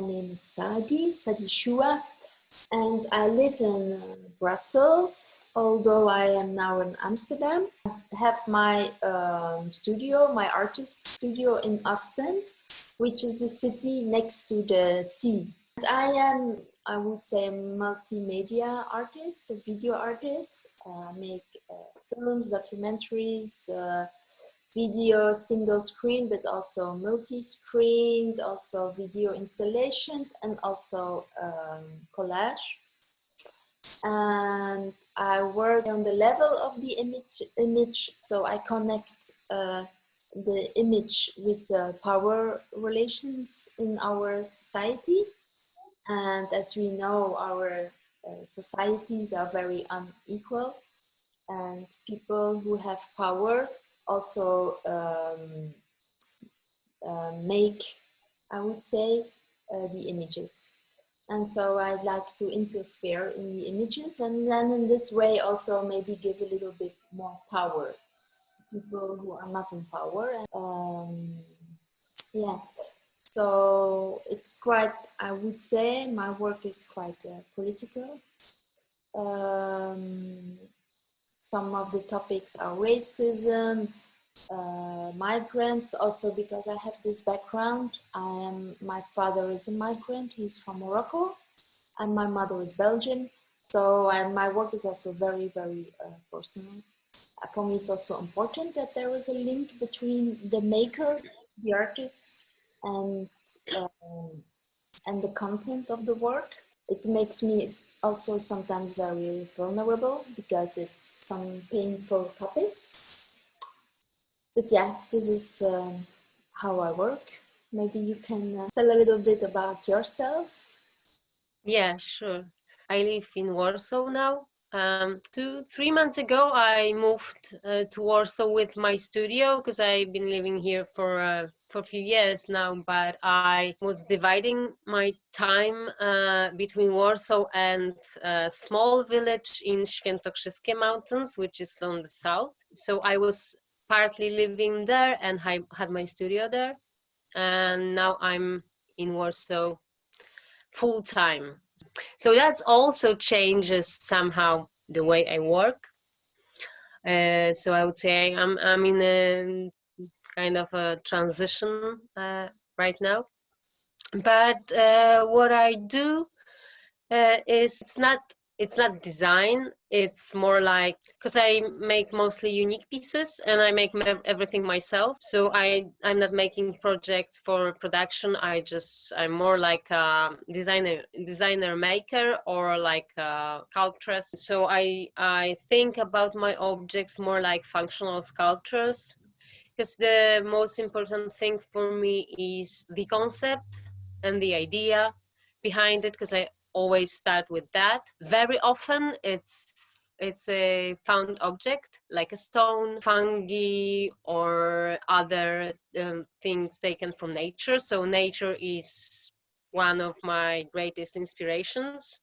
My name is Saddie Shua, and I live in Brussels, although I am now in Amsterdam. I have my studio, my artist studio in Ostend, which is a city next to the sea. And I am, I would say, a multimedia artist, a video artist. I make films, documentaries, video single screen, but also multi-screened, also video installation, and also collage. And I work on the level of the image, so I connect the image with the power relations in our society. And as we know, our societies are very unequal, and people who have power also make, I would say, the images. And so I'd like to interfere in the images, and then in this way also maybe give a little bit more power to people who are not in power. Yeah, so it's quite, I would say, my work is quite political. Some of the topics are racism, migrants, also because I have this background. My father is a migrant, he's from Morocco, and my mother is Belgian. So my work is also very, very personal. For me, it's also important that there is a link between the maker, the artist, and the content of the work. It makes me also sometimes very vulnerable because it's some painful topics. But yeah, this is how I work. Maybe you can tell a little bit about yourself. Yeah, sure. I live in Warsaw now. 3 months ago, I moved to Warsaw with my studio because I've been living here for a few years now. But I was dividing my time between Warsaw and a small village in Świętokrzyskie Mountains, which is on the south. So I was partly living there, and I had my studio there. And now I'm in Warsaw full time. So that also changes somehow the way I work. So I would say I'm in a kind of a transition right now. But what I do is it's not design. It's more like, because I make mostly unique pieces and I make everything myself. So I'm not making projects for production. I'm more like a designer maker, or like a sculptress. So I think about my objects more like functional sculptures, because the most important thing for me is the concept and the idea behind it, because I always start with that. Very often it's a found object, like a stone, fungi, or other things taken from nature. So nature is one of my greatest inspirations.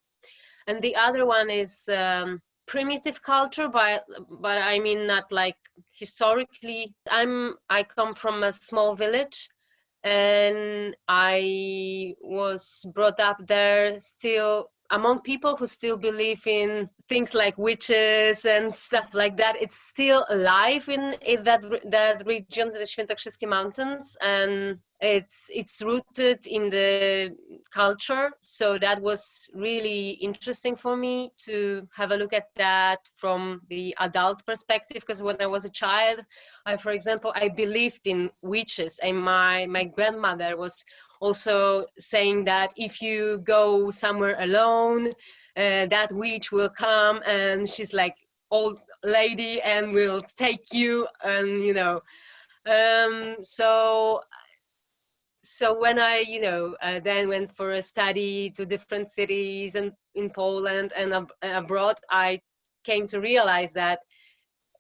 And the other one is primitive culture, but I mean not like historically. I come from a small village, and I was brought up there still among people who still believe in things like witches and stuff like that. It's still alive in that region, the Świętokrzyskie Mountains, and it's rooted in the culture. So that was really interesting for me to have a look at that from the adult perspective, because when I was a child, for example, I believed in witches, and my grandmother was also saying that if you go somewhere alone, that witch will come, and she's like old lady and will take you, and so when I then went for a study to different cities and in Poland and abroad, I came to realize that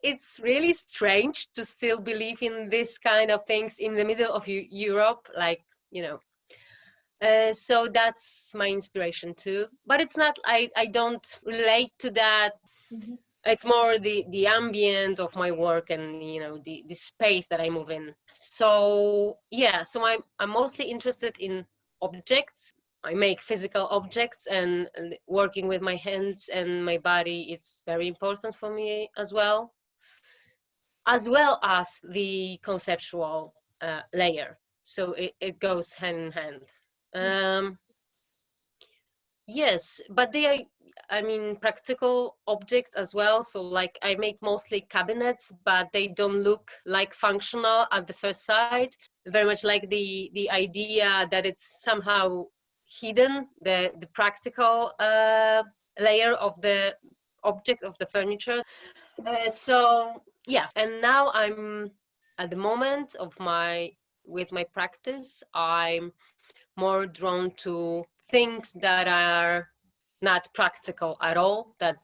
it's really strange to still believe in this kind of things in the middle of Europe, like, so that's my inspiration too. But it's not, I don't relate to that. Mm-hmm. It's more the ambient of my work, and the space that I move in. So yeah, so I'm mostly interested in objects, I make physical objects, and working with my hands and my body is very important for me as well as the conceptual layer. So it goes hand in hand. Um, yes, but they are, I mean, practical objects as well. So like I make mostly cabinets, but they don't look like functional at the first sight. Very much like the idea that it's somehow hidden, the practical layer of the object of the furniture. So yeah, and now I'm at the moment of my with my practice, I'm more drawn to things that are not practical at all, that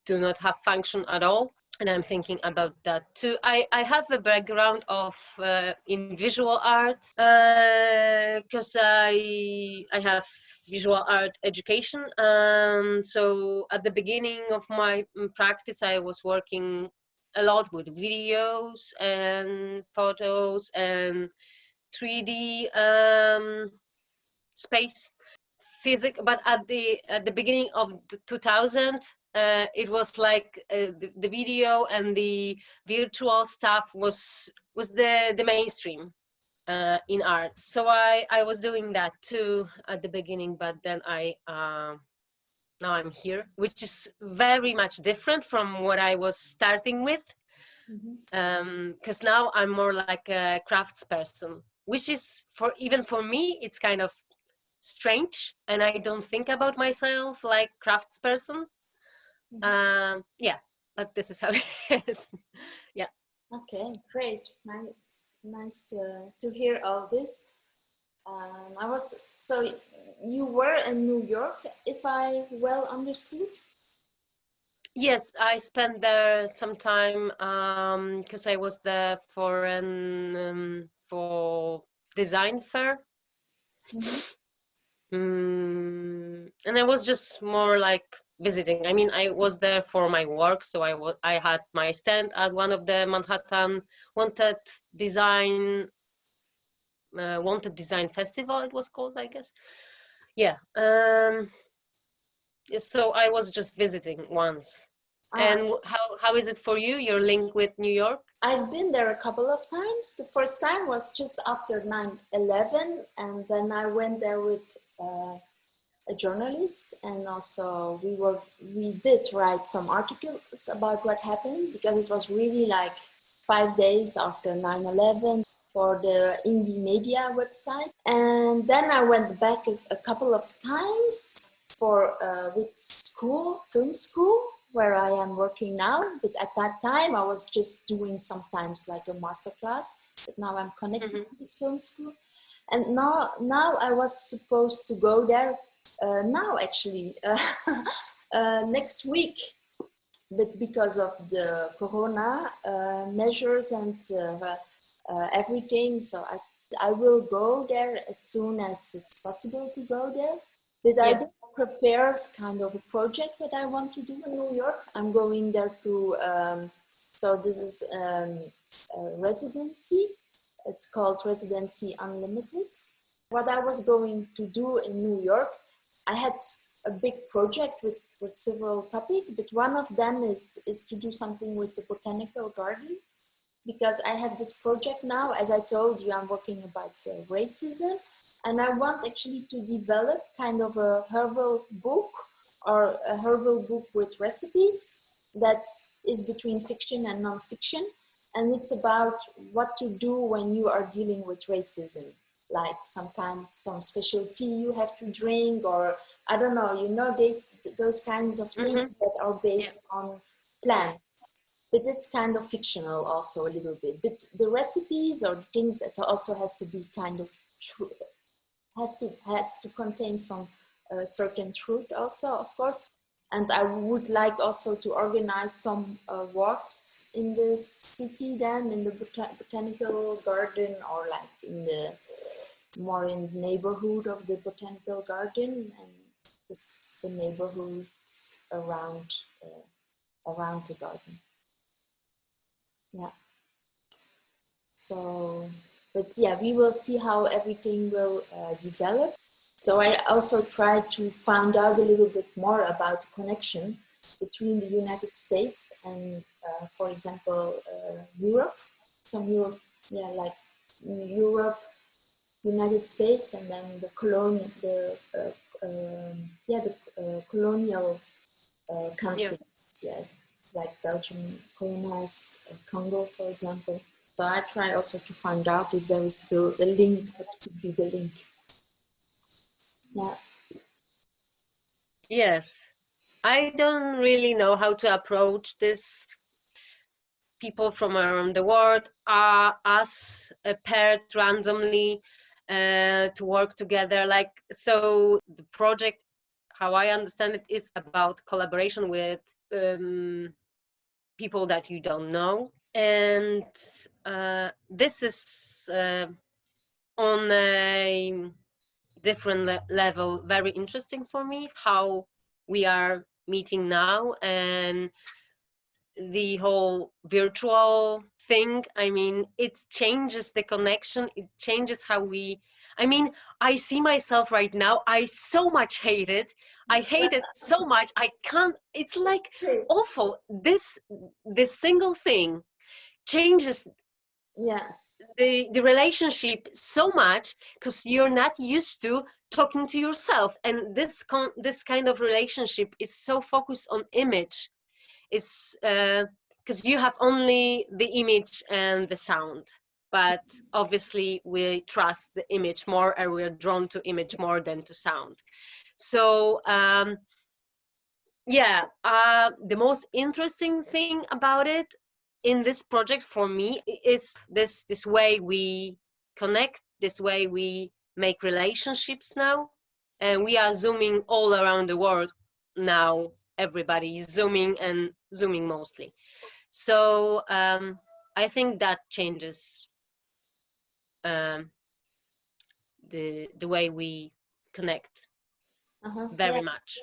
do not have function at all. And I'm thinking about that too. I have a background of in visual art because I have visual art education. So at the beginning of my practice, I was working a lot with videos and photos and 3D space physics. But at the beginning of the 2000, it was like the video and the virtual stuff was the mainstream in art. So I was doing that too at the beginning, but then I now I'm here, which is very much different from what I was starting with. Because now I'm more like a crafts person, which is even for me, it's kind of strange, and I don't think about myself like crafts person. Yeah, but this is how it is. Yeah. Okay, great. Nice to hear all this. I was so you were in New York, if I well understood. Yes, I spent there some time because I was there for for design fair. And I was just more like visiting. I mean, I was there for my work, so I had my stand at one of the Manhattan wanted design wanted design festival. It was called, I guess. Yeah. So I was just visiting once. And how is it for you? Your link with New York? I've been there a couple of times. The first time was just after 9/11, and then I went there with a journalist, and also we did write some articles about what happened, because it was really like 5 days after 9/11 for the indie media website. And then I went back a couple of times for with film school, where I am working now. But at that time I was just doing sometimes like a master class, but now I'm connected to this film school. And now I was supposed to go there now actually next week, but because of the corona measures and everything, so I will go there as soon as it's possible to go there. But I did prepare kind of a project that I want to do in New York. I'm going there to so this is a residency. It's called Residency Unlimited. What I was going to do in New York, I had a big project with several topics, but one of them is to do something with the botanical garden, because I have this project now. As I told you, I'm working about racism, and I want actually to develop kind of a herbal book, or a herbal book with recipes that is between fiction and non-fiction, and it's about what to do when you are dealing with racism, like some special tea you have to drink, or I don't know, those kinds of things that are based on plants. But it's kind of fictional also a little bit. But the recipes or things that also has to be kind of true, has to contain some certain truth also, of course. And I would like also to organize some walks in the city, then in the botanical garden, or like in the more in the neighborhood of the botanical garden, and just the neighborhoods around the garden. Yeah. So, but yeah, we will see how everything will develop. So I also tried to find out a little bit more about the connection between the United States and, for example, Europe. Some Europe, yeah, like Europe, United States, and then the colonial Yeah. countries, yeah, like Belgium colonized Congo, for example. So I try also to find out if there is still a link, what could be the link. Yeah. Yes. I don't really know how to approach this. People from around the world are us paired randomly to work together. Like, so the project, how I understand it, is about collaboration with people that you don't know. And this is on a different level very interesting for me, how we are meeting now, and the whole virtual thing. I mean, it changes the connection, it changes how we, I mean, I see myself right now, I so much hate it, I hate it so much, I can't, it's like awful. This single thing changes Yeah. the relationship so much, because you're not used to talking to yourself, and this kind of relationship is so focused on image, is because you have only the image and the sound, but obviously we trust the image more, and we're drawn to image more than to sound. So yeah, the most interesting thing about it in this project for me is this way we connect, this way we make relationships now, and we are zooming all around the world now. Everybody is zooming, and zooming mostly. So I think that changes the way we connect very Yeah. much.